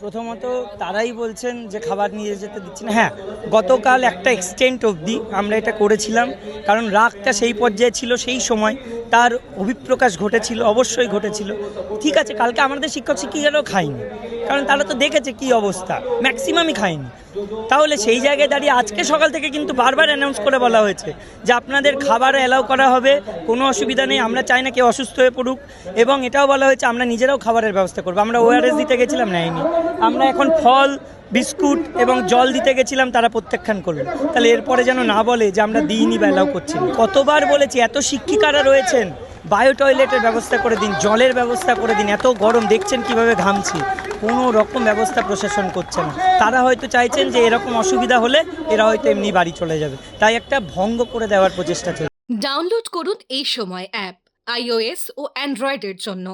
প্রথমত তারাই বলছেন যে খাবার নিয়ে যেতে দিচ্ছি না। হ্যাঁ, গতকাল একটা এক্সটেন্ট অবধি আমরা এটা করেছিলাম, কারণ রাগটা সেই পর্যায়ে ছিল, সেই সময় তার অভিপ্রকাশ ঘটেছিল, অবশ্যই ঘটেছিল। ঠিক আছে, কালকে আমাদের শিক্ষক শিক্ষিকারাও খায়নি, কারণ তারা তো দেখেছে কি অবস্থা, ম্যাক্সিমামই খায়নি। তাহলে সেই জায়গায় দাঁড়িয়ে আজকে সকাল থেকে কিন্তু বারবার অ্যানাউন্স করে বলা হয়েছে যে আপনাদের খাবার অ্যালাউ করা হবে, কোনো অসুবিধা নেই, আমরা চাই না কেউ অসুস্থ হয়ে পড়ুক। এবং এটাও বলা হয়েছে আমরা নিজেরাও খাবারের ব্যবস্থা করবো। আমরা ওআরএস দিতে গেছিলাম, নেয়নি। আমরা এখন ফল, বিস্কুট এবং জল দিতে গেছিলাম, তারা প্রত্যাখ্যান করলো। তাহলে এরপরে যেন না বলে যে আমরা দিইনি বা অ্যালাউ করছি না। কতবার বলেছি, এত শিক্ষিকারা রয়েছেন, বায়ো টয়লেটের ব্যবস্থা করে দিন, জলের ব্যবস্থা করে দিন। এত গরম, দেখছেন কিভাবে ঘামছি, কোনো রকম ব্যবস্থা প্রশাসন করছে না। তারা হয়তো চাইছেন যে এরকম অসুবিধা হলে এরা হয়তো এমনি বাড়ি চলে যাবে, তাই একটা ভঙ্গ করে দেওয়ার প্রচেষ্টা চলছে। ডাউনলোড করুন এই সময় অ্যাপ iOS ও অ্যান্ড্রয়েডের জন্য।